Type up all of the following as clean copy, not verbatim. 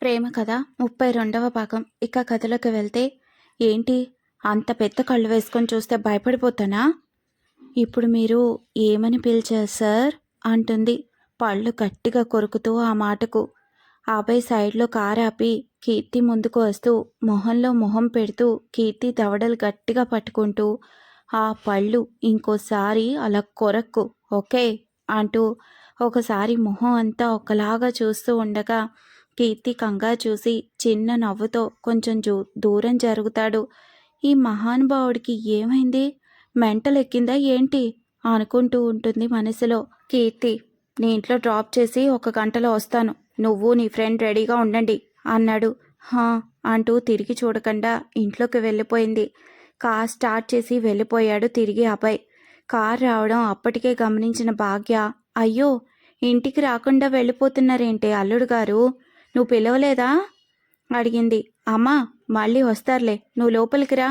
ప్రేమ కథ 32వ భాగం. ఇక కథలోకి వెళ్తే, ఏంటి అంత పెద్ద కళ్ళు వేసుకొని చూస్తే భయపడిపోతానా? ఇప్పుడు మీరు ఏమని పిలిచారు సార్ అంటుంది పళ్ళు గట్టిగా కొరుకుతూ ఆ మాటకు. అభయ్ సైడ్లో కారు ఆపి కీర్తి ముందుకు వస్తూ మొహంలో మొహం పెడుతూ కీర్తి దవడలు గట్టిగా పట్టుకుంటూ, ఆ పళ్ళు ఇంకోసారి అలా కొరక్కు, ఓకే అంటూ ఒకసారి మొహం అంతా ఒకలాగా చూస్తూ ఉండగా కీర్తి కంగారు చూసి చిన్న నవ్వుతో కొంచెం దూరం జరుగుతాడు. ఈ మహానుభావుడికి ఏమైంది? మెంటల్ ఎక్కిందా ఏంటి అనుకుంటూ ఉంటుంది మనసులో. కీర్తి, నీ ఇంట్లో డ్రాప్ చేసి 1 గంటలో వస్తాను, నువ్వు నీ ఫ్రెండ్ రెడీగా ఉండండి అన్నాడు. హా అంటూ తిరిగి చూడకుండా ఇంట్లోకి వెళ్ళిపోయింది. కార్ స్టార్ట్ చేసి వెళ్ళిపోయాడు తిరిగి అభయ్. కార్ రావడం అప్పటికే గమనించిన భాగ్య, అయ్యో ఇంటికి రాకుండా వెళ్ళిపోతున్నారేంటి అల్లుడు గారు, నువ్వు పిలవలేదా అడిగింది. అమ్మా మళ్ళీ వస్తారులే, నువ్వు లోపలికి రా.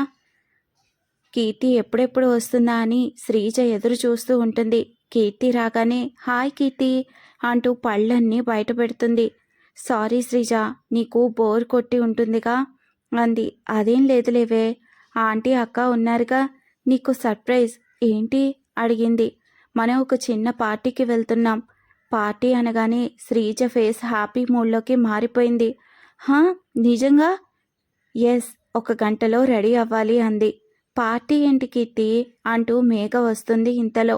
కీర్తి ఎప్పుడెప్పుడు వస్తుందా అని శ్రీజ ఎదురు చూస్తూ ఉంటుంది. కీర్తి రాగానే హాయ్ కీర్తి అంటూ పళ్ళన్నీ బయట పెడుతుంది. సారీ శ్రీజ, నీకు బోర్ కొట్టి ఉంటుందిగా అంది. అదేం లేదులేవే, ఆంటీ అక్క ఉన్నారుగా, నీకు సర్ప్రైజ్. ఏంటి అడిగింది. మనం ఒక చిన్న పార్టీకి వెళ్తున్నాం. పార్టీ అనగానే శ్రీజ ఫేస్ హ్యాపీ మూడ్లోకి మారిపోయింది. హా నిజంగా? ఎస్, 1 గంటలో రెడీ అవ్వాలి అంది. పార్టీ ఏంటి కీర్తి అంటూ మేఘ వస్తుంది ఇంతలో.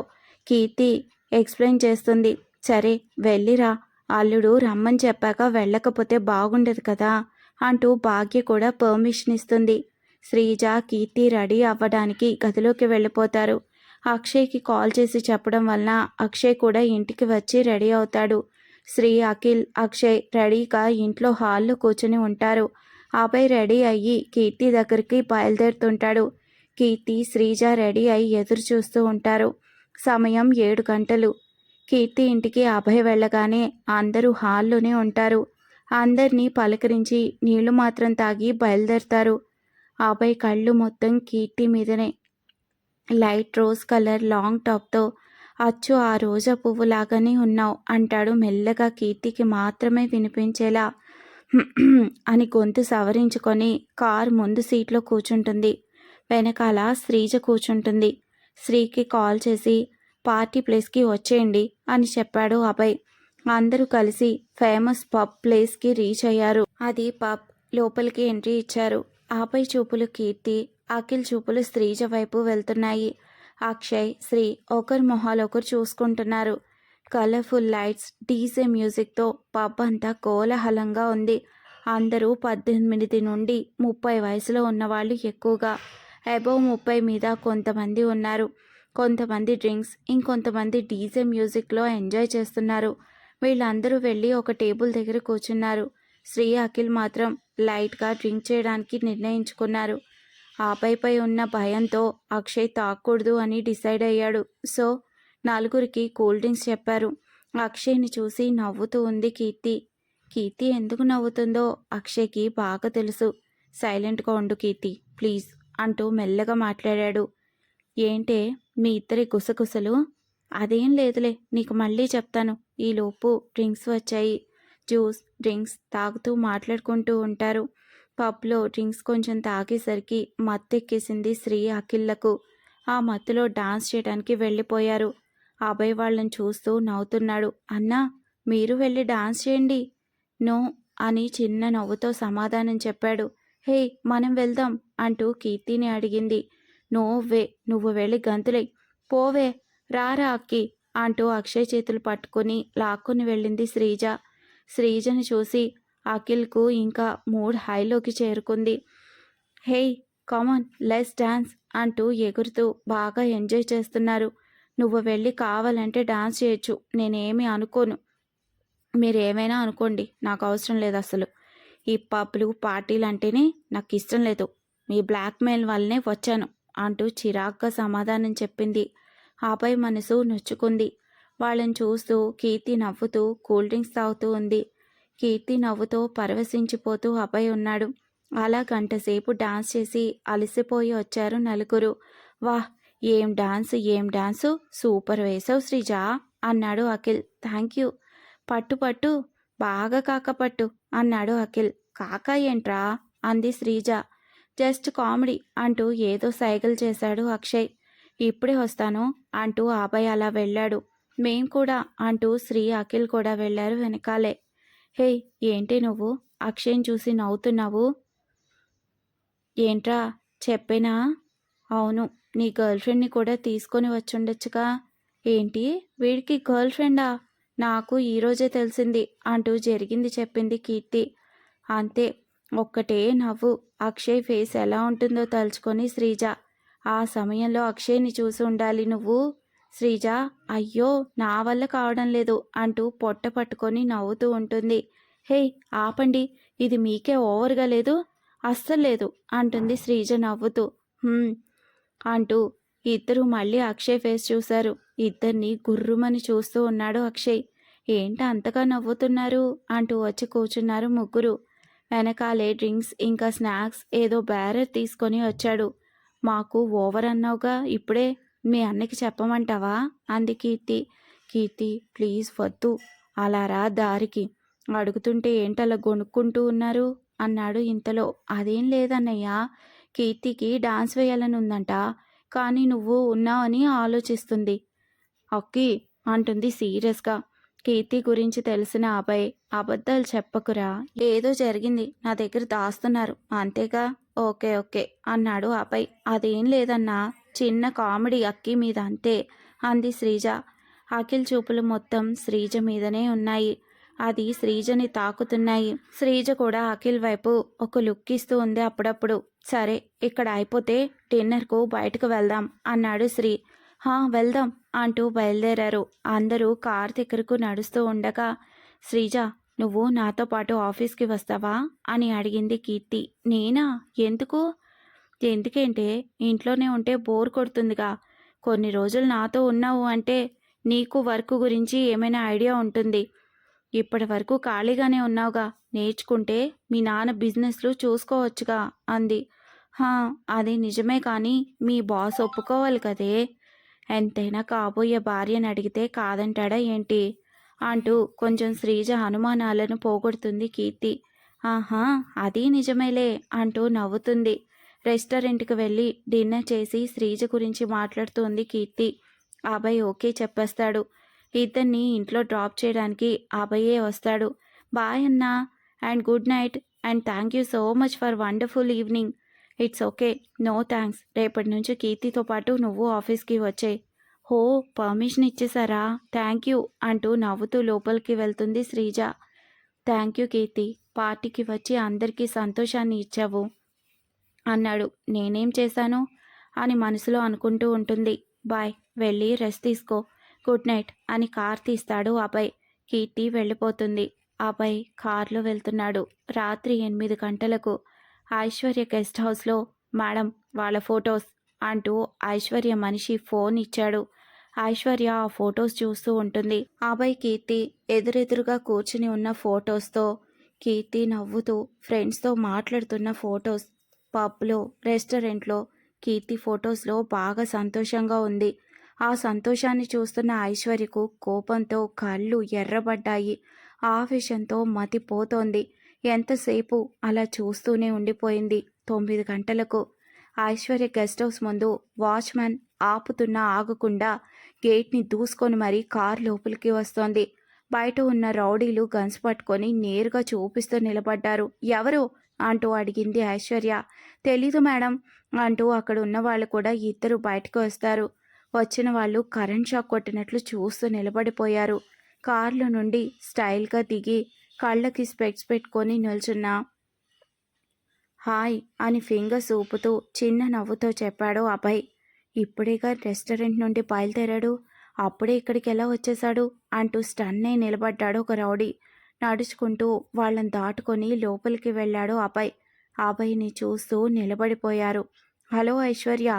కీర్తి ఎక్స్ప్లెయిన్ చేస్తుంది. సరే వెళ్ళిరా, అల్లుడు రమ్మని చెప్పాక వెళ్ళకపోతే బాగుండదు కదా అంటూ భాగ్య కూడా పర్మిషన్ ఇస్తుంది. శ్రీజ కీర్తి రెడీ అవ్వడానికి గదిలోకి వెళ్ళిపోతారు. అక్షయ్కి కాల్ చేసి చెప్పడం వలన అక్షయ్ కూడా ఇంటికి వచ్చి రెడీ అవుతాడు. శ్రీ, అఖిల్, అక్షయ్ రెడీగా ఇంట్లో హాల్లో కూర్చుని ఉంటారు. అభయ్ రెడీ అయ్యి కీర్తి దగ్గరికి బయలుదేరుతుంటాడు. కీర్తి, శ్రీజ రెడీ అయి ఎదురు చూస్తూ ఉంటారు. సమయం 7 గంటలు. కీర్తి ఇంటికి అభయ్ వెళ్ళగానే అందరూ హాల్లోనే ఉంటారు. అందరినీ పలకరించి నీళ్లు మాత్రం తాగి బయలుదేరుతారు. అభయ్ కళ్ళు మొత్తం కీర్తి మీదనే. లైట్ రోజ్ కలర్ లాంగ్ టాప్తో అచ్చు ఆ రోజా పువ్వు లాగానే ఉన్నావు అంటాడు మెల్లగా కీర్తికి మాత్రమే వినిపించేలా. అని గొంతు సవరించుకొని కారు ముందు సీట్లో కూర్చుంటుంది. వెనకాల శ్రీజ కూర్చుంటుంది. శ్రీకి కాల్ చేసి పార్టీ ప్లేస్కి వచ్చేయండి అని చెప్పాడు అభయ్. అందరూ కలిసి ఫేమస్ పబ్ ప్లేస్కి రీచ్ అయ్యారు. అది పబ్. లోపలికి ఎంట్రీ ఇచ్చారు. అభయ్ చూపులు కీర్తి, అఖిల్ చూపులు శ్రీజ వైపు వెళ్తున్నాయి. అక్షయ్, శ్రీ ఒకరి మొహాలు ఒకరు చూసుకుంటున్నారు. కలర్ఫుల్ లైట్స్, డీజే మ్యూజిక్తో పబ్ అంతా కోలాహలంగా ఉంది. అందరూ 18 నుండి 30 వయసులో ఉన్నవాళ్ళు ఎక్కువగా. అబోవ్ 30 మీద కొంతమంది ఉన్నారు. కొంతమంది డ్రింక్స్, ఇంకొంతమంది డీజే మ్యూజిక్లో ఎంజాయ్ చేస్తున్నారు. వీళ్ళందరూ వెళ్ళి ఒక టేబుల్ దగ్గర కూర్చున్నారు. శ్రీ, అఖిల్ మాత్రం లైట్గా డ్రింక్ చేయడానికి నిర్ణయించుకున్నారు. ఆపైపై ఉన్న భయంతో అక్షయ్ తాగకూడదు అని డిసైడ్ అయ్యాడు. సో నలుగురికి కూల్ డ్రింక్స్ చెప్పారు. అక్షయ్ని చూసి నవ్వుతూ ఉంది కీర్తి. కీర్తి ఎందుకు నవ్వుతుందో అక్షయ్కి బాగా తెలుసు. సైలెంట్గా ఉండు కీర్తి ప్లీజ్ అంటూ మెల్లగా మాట్లాడాడు. ఏంటే మీ ఇద్దరి గుసగుసలు? అదేం లేదులే, నీకు మళ్ళీ చెప్తాను. ఈలోపు డ్రింక్స్ వచ్చాయి. జ్యూస్, డ్రింక్స్ తాగుతూ మాట్లాడుకుంటూ ఉంటారు. పబ్లో డ్రింక్స్ కొంచెం తాగేసరికి మత్తెక్కేసింది శ్రీ, అఖిల్లకు. ఆ మత్తులో డాన్స్ చేయడానికి వెళ్ళిపోయారు. అభయ్ వాళ్ళని చూస్తూ నవ్వుతున్నాడు. అన్నా మీరు వెళ్ళి డాన్స్ చేయండి. నో అని చిన్న నవ్వుతో సమాధానం చెప్పాడు. హే మనం వెళ్దాం అంటూ కీర్తిని అడిగింది. నోవే, నువ్వు వెళ్ళి గంతులై పోవే, రారా అక్కి అంటూ అక్షయ్ చేతులు పట్టుకుని లాక్కుని వెళ్ళింది శ్రీజ. శ్రీజని చూసి అఖిల్కు ఇంకా మూడ్ హైలోకి చేరుకుంది. హేయ్ కామన్ లెట్స్ డాన్స్ అంటూ ఎగురుతూ బాగా ఎంజాయ్ చేస్తున్నారు. నువ్వు వెళ్ళి కావాలంటే డాన్స్ చేయొచ్చు, నేనేమీ అనుకోను. మీరేమైనా అనుకోండి, నాకు అవసరం లేదు అసలు. ఈ పబ్లు పార్టీలు అంటేనే నాకు ఇష్టం లేదు. మీ బ్లాక్మెయిల్ వల్లనే వచ్చాను అంటూ చిరాగ్గా సమాధానం చెప్పింది. ఆపై మనసు నొచ్చుకుంది. వాళ్ళని చూస్తూ కీర్తి నవ్వుతూ కూల్ డ్రింక్స్ తాగుతూ ఉంది. కీర్తి నవ్వుతో పరవశించిపోతూ అభయ్ ఉన్నాడు. అలా గంటసేపు డాన్స్ చేసి అలసిపోయి వచ్చారు నలుగురు. వాహ్, ఏం డాన్సు, సూపర్ వేసావు శ్రీజ అన్నాడు అఖిల్. Thank you. పట్టు బాగా కాకపట్టు అన్నాడు అఖిల్. కాకా ఏంట్రా అంది శ్రీజ. జస్ట్ కామెడీ అంటూ ఏదో సైగలు చేశాడు అక్షయ్. ఇప్పుడే వస్తాను అంటూ అభయ్ అలా వెళ్ళాడు. మేం కూడా అంటూ శ్రీ అఖిల్ కూడా వెళ్ళారు వెనకాలే. హే, ఏంటి నువ్వు అక్షయ్ని చూసి నవ్వుతున్నావు? ఏంట్రా చెప్పేనా? అవును, నీ గర్ల్ ఫ్రెండ్ని కూడా తీసుకొని వచ్చుండొచ్చుగా. ఏంటి, వీడికి గర్ల్ ఫ్రెండా? నాకు ఈరోజే తెలిసింది అంటూ జరిగింది చెప్పింది కీర్తి. అంతే, ఒక్కటే నవ్వు. అక్షయ్ ఫేస్ ఎలా ఉంటుందో తలుచుకొని శ్రీజ. ఆ సమయంలో అక్షయ్ని చూసి ఉండాలి నువ్వు. శ్రీజ, అయ్యో నా వల్ల కావడం లేదు అంటూ పొట్ట పట్టుకొని నవ్వుతూ ఉంటుంది. హే, ఆపండి, ఇది మీకే ఓవర్గా లేదు? అస్సలు లేదు అంటుంది శ్రీజ నవ్వుతూ. అంటూ ఇద్దరు మళ్ళీ అక్షయ్ ఫేస్ చూశారు. ఇద్దరిని గుర్రుమని చూస్తూ ఉన్నాడు అక్షయ్. ఏంటి అంతగా నవ్వుతున్నారు అంటూ వచ్చి కూర్చున్నారు ముగ్గురు. వెనకాలే డ్రింక్స్ ఇంకా స్నాక్స్ ఏదో బ్యారర్ తీసుకొని వచ్చాడు. మాకు ఓవర్ అన్నావుగా, ఇప్పుడే మీ అన్నకి చెప్పమంటావా అంది కీర్తి. కీర్తి, ప్లీజ్ వద్దు, అలా రా దారికి. అడుగుతుంటే ఏంటలా గొనుక్కుంటూ ఉన్నారు అన్నాడు ఇంతలో. అదేం లేదన్నయ్యా, కీర్తికి డాన్స్ వేయాలని ఉందంట, కానీ నువ్వు ఉన్నావని ఆలోచిస్తుంది అక్కి అంటుంది సీరియస్గా. కీర్తి గురించి తెలిసిన అభయ్, అబద్ధాలు చెప్పకురా, ఏదో జరిగింది నా దగ్గర దాస్తున్నారు అంతేగా. ఓకే ఓకే అన్నాడు అభయ్. అదేం లేదన్నా, చిన్న కామెడీ అక్కి మీద అంతే అంది శ్రీజ. అఖిల్ చూపులు మొత్తం శ్రీజ మీదనే ఉన్నాయి. అది శ్రీజని తాకుతున్నాయి. శ్రీజ కూడా అఖిల్ వైపు ఒక లుక్ ఇస్తూ ఉంది అప్పుడప్పుడు. సరే, ఇక్కడ అయిపోతే డిన్నర్కు బయటకు వెళ్దాం అన్నాడు శ్రీ. వెళ్దాం అంటూ బయలుదేరారు. అందరూ కార్ దగ్గరకు నడుస్తూ ఉండగా, శ్రీజ, నువ్వు నాతో పాటు ఆఫీస్కి వస్తావా అని అడిగింది కీర్తి. నేనా? ఎందుకు? ఎందుకంటే ఇంట్లోనే ఉంటే బోర్ కొడుతుందిగా. కొన్ని రోజులు నాతో ఉన్నావు అంటే నీకు వర్క్ గురించి ఏమైనా ఐడియా ఉంటుంది. ఇప్పటి వరకు ఖాళీగానే ఉన్నావుగా, నేర్చుకుంటే మీ నాన్న బిజినెస్లు చూసుకోవచ్చుగా అంది. అది నిజమే, కానీ మీ బాస్ ఒప్పుకోవాలి కదే. ఎంతైనా కాబోయే భార్యను అడిగితే కాదంటాడా ఏంటి అంటూ కొంచెం శ్రీజ అనుమానాలను పోగొడుతుంది కీర్తి. అది నిజమేలే అంటూ నవ్వుతుంది. రెస్టారెంట్కి వెళ్ళి డిన్నర్ చేసి శ్రీజ గురించి మాట్లాడుతుంది కీర్తి. అభయ్ ఓకే చెప్పేస్తాడు. ఇద్దరిని ఇంట్లో డ్రాప్ చేయడానికి అభయే వస్తాడు. బాయ్ అన్నా, and good night, and thank you so much for wonderful evening. It's okay, no thanks. రేపటి నుంచి కీర్తితో పాటు నువ్వు ఆఫీస్కి వచ్చాయి. పర్మిషన్ ఇచ్చేసారా? థ్యాంక్ యూ అంటూ నవ్వుతూ లోపలికి వెళ్తుంది శ్రీజ. థ్యాంక్ యూ కీర్తి, పార్టీకి వచ్చి అందరికీ సంతోషాన్ని ఇచ్చావు అన్నాడు. నేనేం చేశాను అని మనసులో అనుకుంటూ ఉంటుంది. బాయ్, వెళ్ళి రెస్ట్ తీసుకో. గుడ్ నైట్ అని కార్ తీస్తాడు అభయ్. కీర్తి వెళ్ళిపోతుంది. అభయ్ కార్లో వెళ్తున్నాడు. రాత్రి 8 గంటలకు ఐశ్వర్య గెస్ట్ హౌస్లో. మేడం, వాళ్ళ ఫొటోస్ అంటూ ఐశ్వర్య మనిషి ఫోన్ ఇచ్చాడు. ఐశ్వర్య ఆ ఫొటోస్ చూస్తూ ఉంటుంది. అభయ్ కీర్తి ఎదురెదురుగా కూర్చుని ఉన్న ఫొటోస్తో, కీర్తి నవ్వుతూ ఫ్రెండ్స్తో మాట్లాడుతున్న ఫొటోస్, పబ్లో, రెస్టారెంట్లో. కీర్తి ఫొటోస్లో బాగా సంతోషంగా ఉంది. ఆ సంతోషాన్ని చూస్తున్న ఐశ్వర్యకు కోపంతో కళ్ళు ఎర్రబడ్డాయి. ఆవేశంతో మతిపోతోంది. ఎంతసేపు అలా చూస్తూనే ఉండిపోయింది. 9 గంటలకు ఐశ్వర్య గెస్ట్ హౌస్ ముందు వాచ్మెన్ ఆపుతున్నా ఆగకుండా గేట్ని దూసుకొని మరీ కార్ లోపలికి వస్తోంది. బయట ఉన్న రౌడీలు గన్స్ పట్టుకొని నేరుగా చూపిస్తూ నిలబడ్డారు. ఎవరు అంటూ అడిగింది ఐశ్వర్య. తెలీదు మేడం అంటూ అక్కడ ఉన్న వాళ్ళు కూడా ఇద్దరు బయటకు వస్తారు. వచ్చిన వాళ్ళు కరెంట్ షాక్ కొట్టినట్లు చూస్తూ నిలబడిపోయారు. కార్లో నుండి స్టైల్గా దిగి కళ్ళకి స్పెక్స్ పెట్టుకొని నిల్చున్న హాయ్ అని ఫింగర్స్ ఊపుతూ చిన్న నవ్వుతో చెప్పాడు అభయ్. ఇప్పుడేగా రెస్టారెంట్ నుండి బయలుదేరాడు, అప్పుడే ఇక్కడికి ఎలా వచ్చేశాడు అంటూ స్టన్నై నిలబడ్డాడు ఒక రౌడీ. నడుచుకుంటూ వాళ్ళని దాటుకొని లోపలికి వెళ్ళాడు అభయ్. అభయ్ని చూస్తూ నిలబడిపోయారు. హలో ఐశ్వర్య,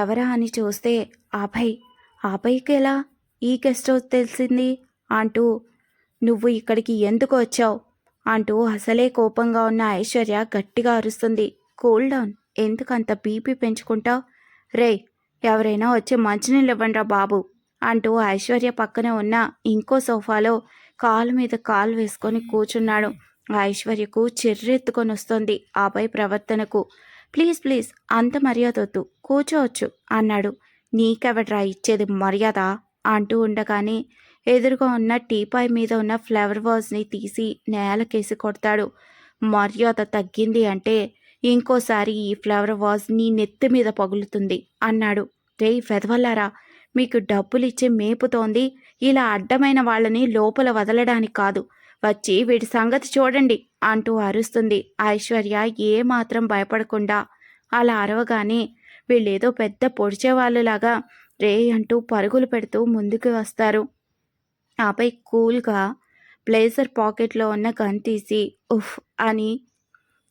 ఎవరా అని చూస్తే అభయ్. అభయ్కి ఎలా ఈ గెస్ట్ హౌస్ తెలిసింది అంటూ, నువ్వు ఇక్కడికి ఎందుకు వచ్చావు అంటూ అసలే కోపంగా ఉన్న ఐశ్వర్య గట్టిగా అరుస్తుంది. కూల్ డౌన్, ఎందుకంత బీపీ పెంచుకుంటావు? రే, ఎవరైనా వచ్చి మంచినీళ్ళు ఇవ్వండిరా బాబు అంటూ ఐశ్వర్య పక్కన ఉన్న ఇంకో సోఫాలో కాలు మీద కాలు వేసుకొని కూర్చున్నాడు. ఐశ్వర్యకు చిర్రెత్తుకొని వస్తుంది ఆపై ప్రవర్తనకు. ప్లీజ్ ప్లీజ్ అంత మర్యాద వద్దు, కూర్చోవచ్చు అన్నాడు. నీకెవడ్రా ఇచ్చేది మర్యాద అంటూ ఉండగానే ఎదురుగా ఉన్న టీపాయ్ మీద ఉన్న ఫ్లవర్ వాజ్ని తీసి నేలకేసి కొడతాడు. మర్యాద తగ్గింది అంటే ఇంకోసారి ఈ ఫ్లవర్ వాజ్ నీ నెత్తి మీద పగులుతుంది అన్నాడు. రేయ్ వెధవల్లారా, మీకు డబ్బులిచ్చి మేపుతోంది ఇలా అడ్డమైన వాళ్ళని లోపల వదలడానికి కాదు, వచ్చి వీడి సంగతి చూడండి అంటూ అరుస్తుంది. ఐశ్వర్య ఏమాత్రం భయపడకుండా అలా అరవగానే వీళ్ళేదో పెద్ద పొడిచేవాళ్ళలాగా రే అంటూ పరుగులు పెడుతూ ముందుకు వస్తారు. ఆపై కూల్గా బ్లేజర్ పాకెట్లో ఉన్న గన్ తీసి ఉఫ్ అని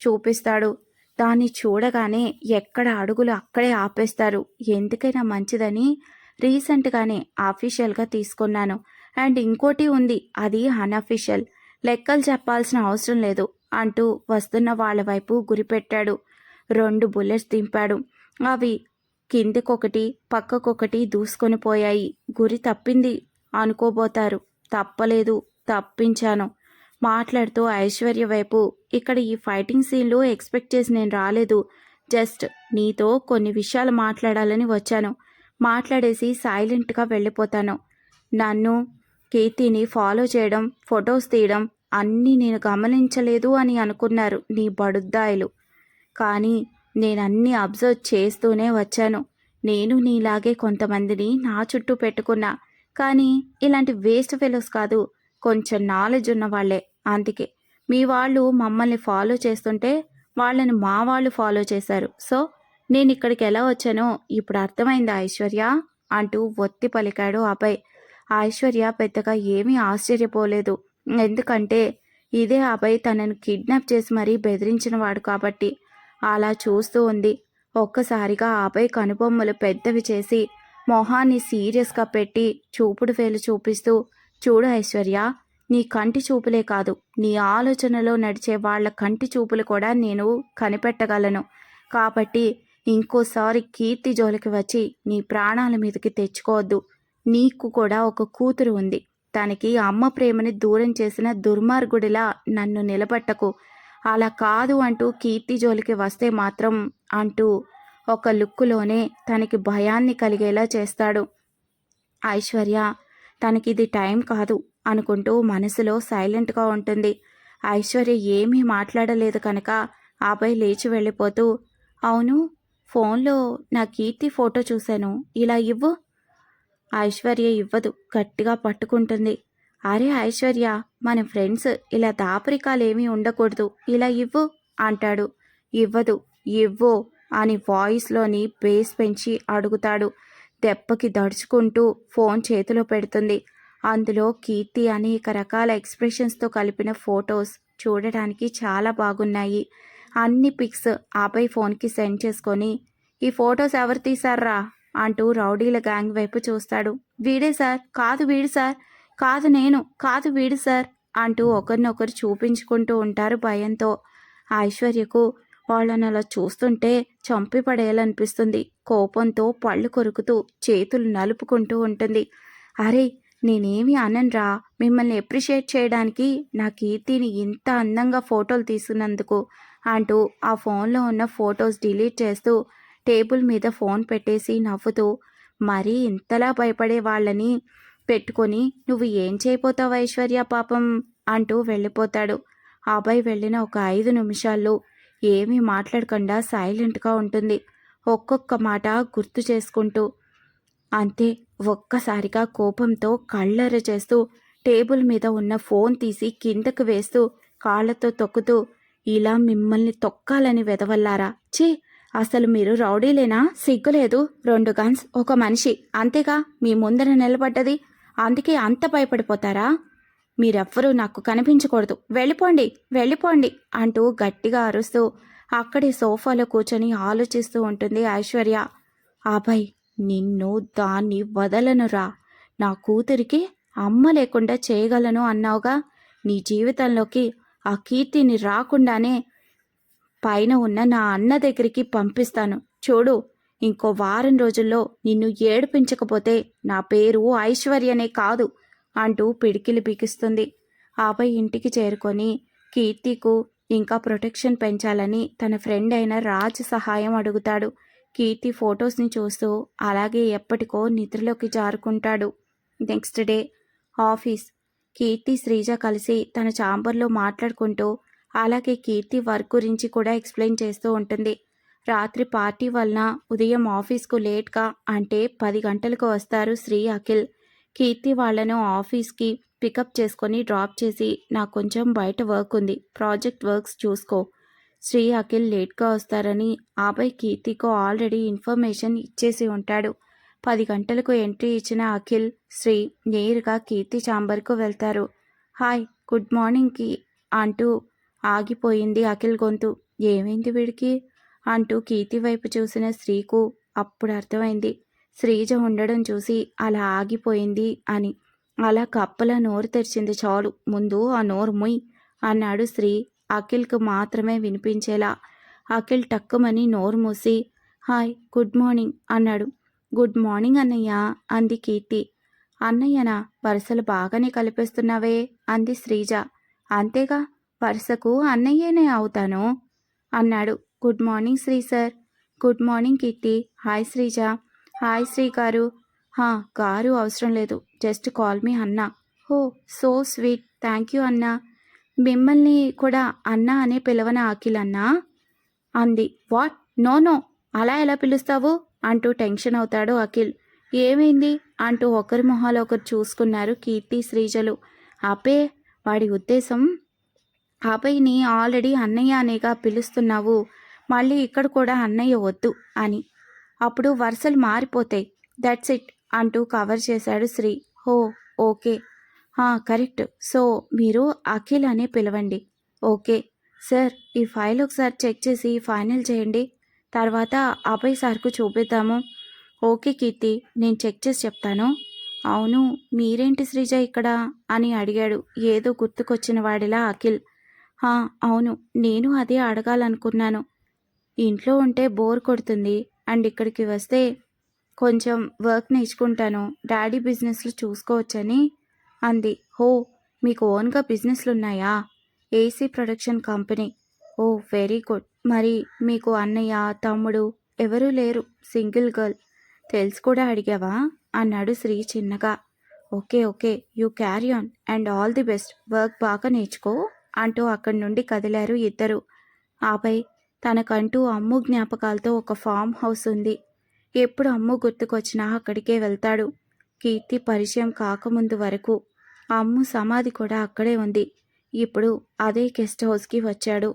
చూపిస్తాడు. దాన్ని చూడగానే ఎక్కడ అడుగులు అక్కడే ఆపేస్తారు. ఎందుకైనా మంచిదని రీసెంట్గానే అఫీషియల్గా తీసుకున్నాను. అండ్ ఇంకోటి ఉంది, అది అన్అఫీషియల్, లెక్కలు చెప్పాల్సిన అవసరం లేదు అంటూ వస్తున్న వాళ్ళ వైపు గురిపెట్టాడు. 2 బుల్లెట్స్ దింపాడు. అవి కిందకొకటి పక్కకొకటి దూసుకొని పోయాయి. గురి తప్పింది అనుకోబోతారు. తప్పలేదు, తప్పించాను. మాట్లాడుతూ ఐశ్వర్య వైపు, ఇక్కడ ఈ ఫైటింగ్ సీన్లు ఎక్స్పెక్ట్ చేసి నేను రాలేదు. జస్ట్ నీతో కొన్ని విషయాలు మాట్లాడాలని వచ్చాను. మాట్లాడేసి సైలెంట్గా వెళ్ళిపోతాను. నన్ను కీర్తిని ఫాలో చేయడం, ఫొటోస్ తీయడం అన్నీ నేను గమనించలేదు అని అనుకున్నారు నీ బడుద్దాయిలు. కానీ నేనన్నీ అబ్జర్వ్ చేస్తూనే వచ్చాను. నేను నీలాగే కొంతమందిని నా చుట్టూ పెట్టుకున్నా. కానీ ఇలాంటి వేస్ట్ ఫెలోస్ కాదు, కొంచెం నాలెడ్జ్ ఉన్న వాళ్ళే. అందుకే మీ వాళ్ళు మమ్మల్ని ఫాలో చేస్తుంటే వాళ్ళని మా వాళ్ళు ఫాలో చేశారు. సో నేను ఇక్కడికి ఎలా వచ్చానో ఇప్పుడు అర్థమైందా ఐశ్వర్య అంటూ ఒత్తి పలికాడు అభయ్. ఐశ్వర్య పెద్దగా ఏమీ ఆశ్చర్యపోలేదు. ఎందుకంటే ఇదే అభయ్ తనను కిడ్నాప్ చేసి మరీ బెదిరించిన వాడు కాబట్టి. అలా చూస్తూ ఉంది. ఒక్కసారిగా అభయ్ కనుబొమ్మలు పెద్దవి చేసి మొహాన్ని సీరియస్గా పెట్టి చూపుడు వేలు చూపిస్తూ, చూడు ఐశ్వర్య, నీ కంటి చూపులే కాదు, నీ ఆలోచనలో నడిచే వాళ్ళ కంటి చూపులు కూడా నేను కనిపెట్టగలను. కాబట్టి ఇంకోసారి కీర్తి జోలికి వచ్చి నీ ప్రాణాల మీదకి తెచ్చుకోవద్దు. నీకు కూడా ఒక కూతురు ఉంది. తనకి అమ్మ ప్రేమని దూరం చేసిన దుర్మార్గుడిలా నన్ను నిలబెట్టకు. అలా కాదు అంటూ కీర్తి జోలికి వస్తే మాత్రం అంటూ ఒక లుక్కులోనే తనకి భయాన్ని కలిగేలా చేస్తాడు. ఐశ్వర్య తనకిది టైం కాదు అనుకుంటూ మనసులో సైలెంట్గా ఉంటుంది. ఐశ్వర్య ఏమీ మాట్లాడలేదు కనుక ఆపై లేచి వెళ్ళిపోతూ, అవును, ఫోన్లో నా కీర్తి ఫోటో చూశాను, ఇలా ఇవ్వు. ఐశ్వర్య ఇవ్వదు, గట్టిగా పట్టుకుంటుంది. అరే ఐశ్వర్య, మన ఫ్రెండ్స్, ఇలా దాపరికాలేమీ ఉండకూడదు, ఇలా ఇవ్వు అంటాడు. ఇవ్వదు. ఇవ్వు అని వాయిస్లోని బేస్ పెంచి అడుగుతాడు. దెబ్బకి దడుచుకుంటూ ఫోన్ చేతిలో పెడుతుంది. అందులో కీర్తి అనేక రకాల ఎక్స్ప్రెషన్స్తో కలిపిన ఫొటోస్ చూడడానికి చాలా బాగున్నాయి. అన్ని పిక్స్ ఆపై ఫోన్కి సెండ్ చేసుకొని, ఈ ఫొటోస్ ఎవరు తీశారా అంటూ రౌడీల గ్యాంగ్ వైపు చూస్తాడు. వీడే సార్, కాదు వీడు సార్, కాదు నేను, కాదు వీడు సార్ అంటూ ఒకరినొకరు చూపించుకుంటూ ఉంటారు భయంతో. ఐశ్వర్యకు వాళ్ళని అలా చూస్తుంటే చంపి పడేయాలనిపిస్తుంది. కోపంతో పళ్ళు కొరుకుతూ చేతులు నలుపుకుంటూ ఉంటుంది. అరే నేనేమి అనన్రా, మిమ్మల్ని ఎప్రిషియేట్ చేయడానికి నా కీర్తిని ఇంత అందంగా ఫోటోలు తీసుకున్నందుకు అంటూ ఆ ఫోన్లో ఉన్న ఫొటోస్ డిలీట్ చేస్తూ టేబుల్ మీద ఫోన్ పెట్టేసి నవ్వుతూ, మరీ ఇంతలా భయపడే వాళ్ళని పెట్టుకొని నువ్వు ఏం చేయబోతావు ఐశ్వర్య పాపం అంటూ వెళ్ళిపోతాడు. అబ్బాయి వెళ్ళిన ఒక 5 నిమిషాల్లో ఏమీ మాట్లాడకుండా సైలెంట్గా ఉంటుంది. ఒక్కొక్క మాట గుర్తు చేసుకుంటూ. అంతే, ఒక్కసారిగా కోపంతో కళ్ళెర్ర చేస్తూ టేబుల్ మీద ఉన్న ఫోన్ తీసి కిందకు వేస్తూ కాళ్ళతో తొక్కుతూ, ఇలా మిమ్మల్ని తొక్కాలని వెదవల్లారా, ఛీ, అసలు మీరు రౌడీలేనా? సిగ్గులేదు? 2 గన్స్, ఒక మనిషి, అంతేగా మీ ముందర నిలబడ్డది, అందుకే అంత భయపడిపోతారా? మీరెవ్వరూ నాకు కనిపించకూడదు, వెళ్ళిపోండి వెళ్ళిపోండి అంటూ గట్టిగా అరుస్తూ అక్కడే సోఫాలో కూర్చొని ఆలోచిస్తూ ఉంటుంది ఐశ్వర్య. అభయ్, నిన్ను దాన్ని వదలనురా. నా కూతురికి అమ్మ లేకుండా చేయగలను అన్నావుగా, నీ జీవితంలోకి ఆ కీర్తిని రాకుండానే పైన ఉన్న నా అన్న దగ్గరికి పంపిస్తాను. చూడు, ఇంకో వారం రోజుల్లో నిన్ను ఏడిపించకపోతే నా పేరు ఐశ్వర్యనే కాదు అంటూ పిడికిలి బిగిస్తుంది. ఆపై ఇంటికి చేరుకొని కీర్తికు ఇంకా ప్రొటెక్షన్ పెంచాలని తన ఫ్రెండ్ అయిన రాజ్ సహాయం అడుగుతాడు. కీర్తి ఫొటోస్ని చూస్తూ అలాగే ఎప్పటికో నిద్రలోకి జారుకుంటాడు. Next day office. Keerthi Sreeja కలిసి తన ఛాంబర్లో మాట్లాడుకుంటూ అలాగే కీర్తి వర్క్ గురించి కూడా ఎక్స్ప్లెయిన్ చేస్తూ ఉంటుంది. రాత్రి పార్టీ వలన ఉదయం ఆఫీస్కు లేట్గా అంటే 10 గంటలకు వస్తారు శ్రీ అఖిల్. కీర్తి వాళ్లను ఆఫీస్కి పికప్ చేసుకొని డ్రాప్ చేసి నాకు కొంచెం బయట వర్క్ ఉంది, ప్రాజెక్ట్ వర్క్స్ చూసుకో. శ్రీ అఖిల్ లేట్గా వస్తారని ఆపై కీర్తికు ఆల్రెడీ ఇన్ఫర్మేషన్ ఇచ్చేసి ఉంటాడు. 10 గంటలకు ఎంట్రీ ఇచ్చిన అఖిల్ శ్రీ నేరుగా కీర్తి ఛాంబర్కు వెళ్తారు. హాయ్, గుడ్ మార్నింగ్కి అంటూ ఆగిపోయింది అఖిల్ గొంతు. ఏమైంది వీడికి అంటూ కీర్తి వైపు చూసిన శ్రీకు అప్పుడు అర్థమైంది శ్రీజ ఉండడం చూసి అలా ఆగిపోయింది అని. అలా కప్పలా నోరు తెరిచింది చాలు, ముందు ఆ నోరు ముయ్ అన్నాడు శ్రీ అఖిల్కు మాత్రమే వినిపించేలా. అఖిల్ టక్కుమని నోరు మూసి హాయ్ గుడ్ మార్నింగ్ అన్నాడు. గుడ్ మార్నింగ్ అన్నయ్య అంది కీర్తి. అన్నయ్యనా, వరుసలు బాగానే కలిపేస్తున్నావే అంది శ్రీజ. అంతేగా, వరుసకు అన్నయ్యనే అవుతాను అన్నాడు. Good morning Sri sir. Good morning Keerthi. Hi Sreeja. Hi Sri garu. Garu అవసరం లేదు, జస్ట్ కాల్ మీ అన్నా. Oh so sweet, thank you అన్నా. మిమ్మల్ని కూడా అన్నా అనే పిలవనా అఖిల్ అన్నా అంది. వాట్, నో నో, అలా ఎలా పిలుస్తావు అంటూ టెన్షన్ అవుతాడు అఖిల్. ఏమైంది అంటూ ఒకరి మొహాలు ఒకరు చూసుకున్నారు కీర్తి శ్రీజలు. అపే, వాడి ఉద్దేశం అపైని ఆల్రెడీ అన్నయ్య అనేగా పిలుస్తున్నావు, మళ్ళీ ఇక్కడ కూడా అన్నయ్య వద్దు అని. అప్పుడు వరుసలు మారిపోతాయి, దట్స్ ఇట్ అంటూ కవర్ చేశాడు శ్రీ. హో ఓకే, కరెక్ట్. సో మీరు అఖిల్ అనే పిలవండి. ఓకే సార్, ఈ ఫైల్ ఒకసారి చెక్ చేసి ఫైనల్ చేయండి, తర్వాత అభయ్ సార్కు చూపిద్దాము. ఓకే కీర్తి, నేను చెక్ చేసి చెప్తాను. అవును, మీరేంటి శ్రీజ ఇక్కడ అని అడిగాడు ఏదో గుర్తుకొచ్చిన వాడిలా అఖిల్. అవును, నేను అదే అడగాలనుకున్నాను. ఇంట్లో ఉంటే బోర్ కొడుతుంది అండ్ ఇక్కడికి వస్తే కొంచెం వర్క్ నేర్చుకుంటాను, డాడీ బిజినెస్లు చూసుకోవచ్చని అంది. హో, మీకు ఓన్గా బిజినెస్లు ఉన్నాయా? AC production company. Oh very good. మరి మీకు అన్నయ్య తమ్ముడు ఎవరూ లేరు, సింగిల్ గర్ల్. తెలిసి కూడా అడిగావా అన్నాడు శ్రీ చిన్నగా. Okay okay, you carry on and all the best, work బాగా నేర్చుకో అంటూ అక్కడి నుండి కదిలారు ఇద్దరు. ఆపై తనకంటూ అమ్ము జ్ఞాపకాలతో ఒక ఫామ్ హౌస్ ఉంది. ఎప్పుడు అమ్ము గుర్తుకొచ్చినా అక్కడికే వెళ్తాడు. కీర్తి పరిచయం కాకముందు వరకు అమ్ము సమాధి కూడా అక్కడే ఉంది. ఇప్పుడు అదే గెస్ట్ హౌస్కి వచ్చాడు.